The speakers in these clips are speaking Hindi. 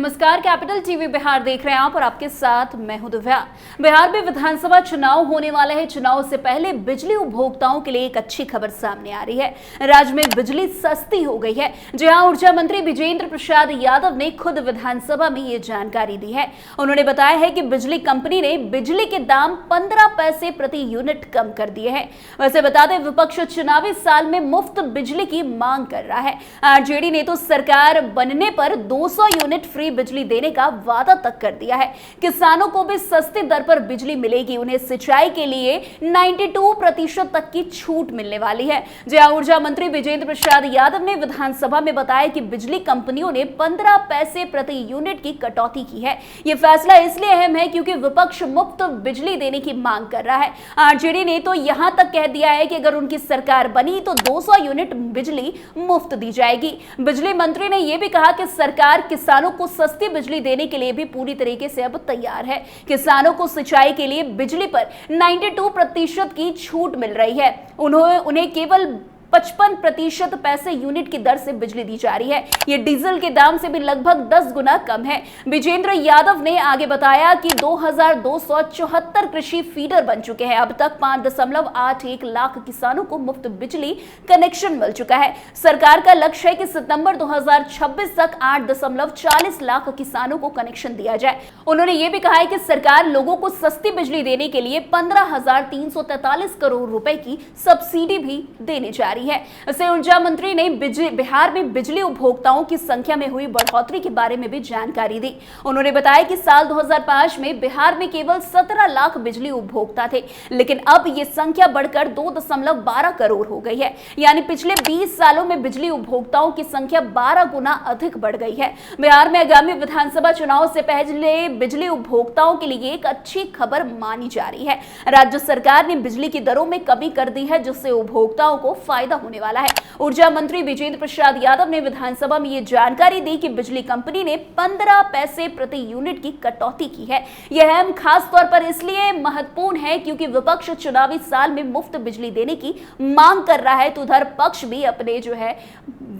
नमस्कार, कैपिटल टीवी बिहार देख रहे हैं आप और आपके साथ मैं हूं दिव्या। बिहार में विधानसभा चुनाव होने वाले हैं। चुनाव से पहले बिजली उपभोक्ताओं के लिए एक अच्छी खबर सामने आ रही है। राज्य में बिजली सस्ती हो गई है। जहां ऊर्जा मंत्री विजेंद्र प्रसाद यादव ने खुद विधानसभा में ये जानकारी दी है। उन्होंने बताया है कि बिजली कंपनी ने बिजली के दाम 15 पैसे प्रति यूनिट कम कर दिए हैं। वैसे बता दें, विपक्ष चुनावी साल में मुफ्त बिजली की मांग कर रहा है। आरजेडी ने तो सरकार बनने पर 200 यूनिट फ्री बिजली देने का वादा तक कर दिया है। किसानों को भी सस्ती दर पर बिजली मिलेगी। उन्हें सिंचाई के लिए 92% तक की छूट मिलने वाली है। जहां ऊर्जा मंत्री विजेंद्र प्रसाद यादव ने विधानसभा में बताया कि बिजली कंपनियों ने 15 पैसे प्रति यूनिट की कटौती की है। यह फैसला इसलिए अहम है क्योंकि विपक्ष मुफ्त बिजली देने की मांग कर रहा है। आरजेडी ने तो यहां तक कह दिया है कि अगर उनकी सरकार बनी तो 200 यूनिट बिजली मुफ्त दी जाएगी। बिजली मंत्री ने यह भी कहा कि सरकार किसानों को सस्ती बिजली देने के लिए भी पूरी तरीके से अब तैयार है। किसानों को सिंचाई के लिए बिजली पर 92% की छूट मिल रही है। उन्हें केवल 55% पैसे यूनिट की दर से बिजली दी जा रही है। ये डीजल के दाम से भी लगभग 10 गुना कम है। विजेंद्र यादव ने आगे बताया कि 2274 कृषि फीडर बन चुके हैं। अब तक 5.81 लाख किसानों को मुफ्त बिजली कनेक्शन मिल चुका है। सरकार का लक्ष्य है कि सितंबर 2026 तक 8.40 लाख किसानों को कनेक्शन दिया जाए। उन्होंने ये भी कहा है कि सरकार लोगों को सस्ती बिजली देने के लिए 15,343 करोड़ रुपए की सब्सिडी भी देने जा रही है। इससे ऊर्जा मंत्री ने बिहार में बिजली उपभोक्ताओं की संख्या में हुई बढ़ोतरी के बारे में भी जानकारी दी। उन्होंने बताया कि साल 2005 में बिहार में केवल 17 लाख बिजली उपभोक्ता थे, लेकिन अब यह संख्या बढ़कर 2.12 करोड़ हो गई है। यानी पिछले 20 सालों में बिजली उपभोक्ताओं की संख्या 12 गुना अधिक बढ़ गई है। बिहार में आगामी विधानसभा चुनाव से पहले बिजली उपभोक्ताओं के लिए एक अच्छी खबर मानी जा रही है। राज्य सरकार ने बिजली की दरों में कमी कर दी है, जिससे उपभोक्ताओं को फायदा होने वाला है। ऊर्जा मंत्री विजेंद्र प्रसाद यादव ने विधानसभा में यह जानकारी दी कि बिजली कंपनी ने 15 पैसे प्रति यूनिट की कटौती की है। यह अहम खास तौर पर इसलिए महत्वपूर्ण है क्योंकि विपक्ष चुनावी साल में मुफ्त बिजली देने की मांग कर रहा है, तो उधर पक्ष भी अपने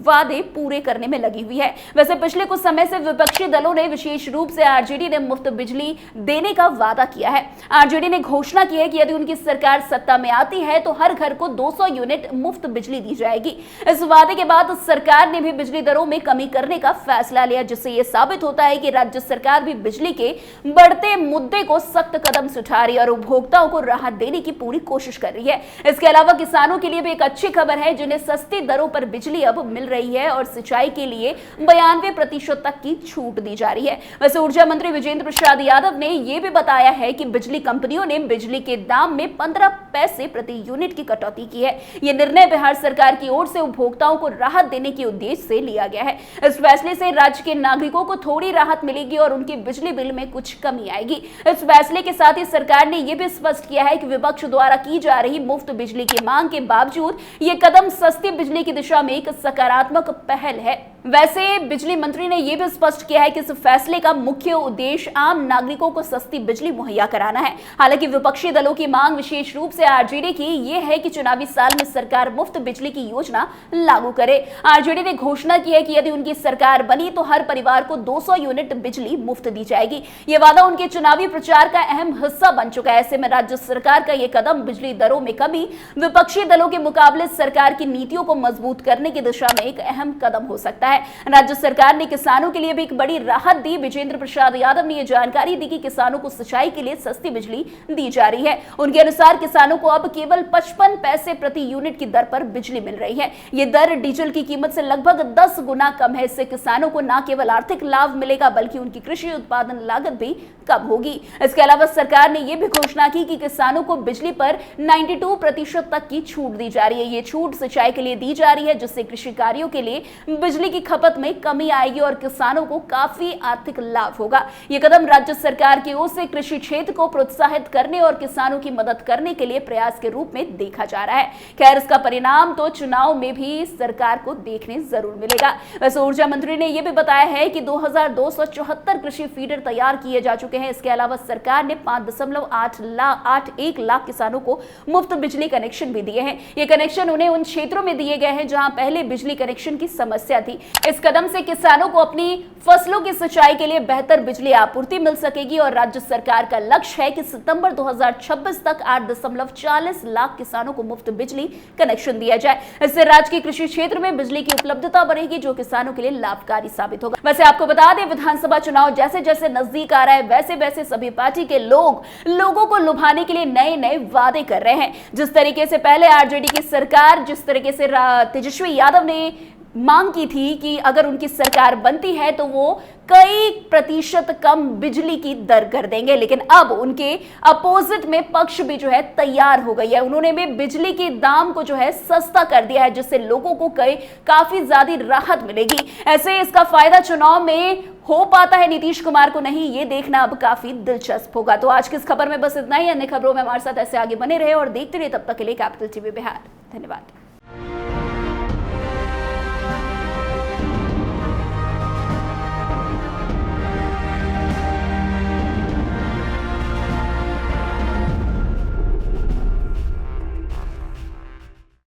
वादे पूरे करने में लगी हुई है। वैसे पिछले कुछ समय से विपक्षी दलों ने, विशेष रूप से आरजेडी ने मुफ्त बिजली देने का वादा किया है। आरजेडी ने घोषणा की है कि यदि उनकी सरकार सत्ता में आती है तो हर घर को 200 यूनिट मुफ्त बिजली दी जाएगी। इस वादे के बाद सरकार ने भी बिजली दरों में कमी करने का फैसला लिया, जिससे यह साबित होता है कि राज्य सरकार भी बिजली के बढ़ते मुद्दे को सख्त कदम से उठा रही है और उपभोक्ताओं को राहत देने की पूरी कोशिश कर रही है। इसके अलावा किसानों के लिए भी एक अच्छी खबर है, जिन्हें सस्ती दरों पर बिजली अब मिल रही है और सिंचाई के लिए 92% तक की छूट दी जा रही है। वैसे ऊर्जा मंत्री विजेंद्र प्रसाद यादव ने यह भी बताया है कि बिजली कंपनियों ने बिजली के दाम में 15 पैसे प्रति यूनिट की कटौती की है। यह निर्णय बिहार सरकार की ओर से उपभोक्ताओं को राहत देने के उद्देश्य से लिया गया है। इस फैसले से राज्य के नागरिकों को थोड़ी राहत मिलेगी और उनके बिजली बिल में कुछ कमी आएगी। इस फैसले के साथ ही सरकार ने यह भी स्पष्ट किया है कि विपक्ष द्वारा की जा रही मुफ्त बिजली की मांग के बावजूद यह कदम सस्ती बिजली की दिशा में एक सकारात्मक पहल है। वैसे बिजली मंत्री ने यह भी स्पष्ट किया है कि इस फैसले का मुख्य उद्देश्य आम नागरिकों को सस्ती बिजली मुहैया कराना है। हालांकि विपक्षी दलों की मांग, विशेष रूप से आरजेडी की, यह है कि चुनावी साल में सरकार मुफ्त बिजली की योजना लागू करे। आरजेडी ने घोषणा की है कि यदि उनकी सरकार बनी तो हर परिवार को 200 यूनिट बिजली मुफ्त दी जाएगी। यह वादा उनके चुनावी प्रचार का अहम हिस्सा बन चुका है। ऐसे में राज्य सरकार का यह कदम बिजली दरों में कमी, विपक्षी दलों के मुकाबले सरकार की नीतियों को मजबूत करने की दिशा में एक अहम कदम हो सकता है। राज्य सरकार ने किसानों के लिए भी एक बड़ी राहत दी। विजेंद्र प्रसाद यादव ने यह जानकारी दी कि किसानों को सिंचाई के लिए सस्ती बिजली दी जा रही है। उनके अनुसार किसानों को अब केवल 55 पैसे प्रति यूनिट की दर पर बिजली मिल रही है। यह दर डीजल की कीमत से लगभग 10 गुना कम है। इससे किसानों को न केवल आर्थिक लाभ मिलेगा बल्कि उनकी कृषि उत्पादन लागत भी कम होगी। इसके अलावा सरकार ने यह भी घोषणा की कि किसानों को बिजली पर 92% तक की छूट दी जा रही है। यह छूट सिंचाई के लिए दी जा रही है, जिससे कृषि कार्यों के लिए बिजली की खपत में कमी आएगी और किसानों को काफी आर्थिक लाभ होगा। यह कदम राज्य सरकार की ओर से कृषि क्षेत्र को प्रोत्साहित करने और किसानों की मदद करने के लिए प्रयास के रूप में देखा जा रहा है। खैर, इसका परिणाम परिणाम तो चुनाव में भी सरकार को देखने जरूर मिलेगा। वैसे ऊर्जा मंत्री ने यह भी बताया है कि 2274 कृषि फीडर तैयार किए जा चुके हैं। इसके अलावा सरकार ने 5.81 लाख किसानों को मुफ्त बिजली कनेक्शन भी दिए हैं। ये कनेक्शन उन्हें उन क्षेत्रों में दिए गए हैं जहां पहले बिजली कनेक्शन की समस्या थी। इस कदम से किसानों को अपनी फसलों की सिंचाई के लिए बेहतर बिजली आपूर्ति मिल सकेगी और राज्य सरकार का लक्ष्य है कि सितंबर 2026 तक 8.40 लाख किसानों को मुफ्त बिजली कनेक्शन दिया जाए। इससे राज्य के कृषि क्षेत्र में बिजली की उपलब्धता बढ़ेगी, जो किसानों के लिए लाभकारी साबित होगा। वैसे आपको बता दें, विधानसभा चुनाव जैसे जैसे नजदीक आ रहा है, वैसे वैसे सभी पार्टी के लोगों को लुभाने के लिए नए नए वादे कर रहे हैं। जिस तरीके से पहले आरजेडी की सरकार, जिस तरीके से तेजस्वी यादव ने मांग की थी कि अगर उनकी सरकार बनती है तो वो कई प्रतिशत कम बिजली की दर कर देंगे, लेकिन अब उनके अपोजिट में पक्ष भी जो है तैयार हो गई है। उन्होंने भी बिजली के दाम को जो है सस्ता कर दिया है, जिससे लोगों को काफी ज्यादा राहत मिलेगी। ऐसे इसका फायदा चुनाव में हो पाता है नीतीश कुमार को, नहीं, ये देखना अब काफी दिलचस्प होगा। तो आज की इस खबर में बस इतना ही। अन्य खबरों में हमारे साथ ऐसे आगे बने रहे और देखते रहे। तब तक के लिए कैपिटल टीवी बिहार। धन्यवाद।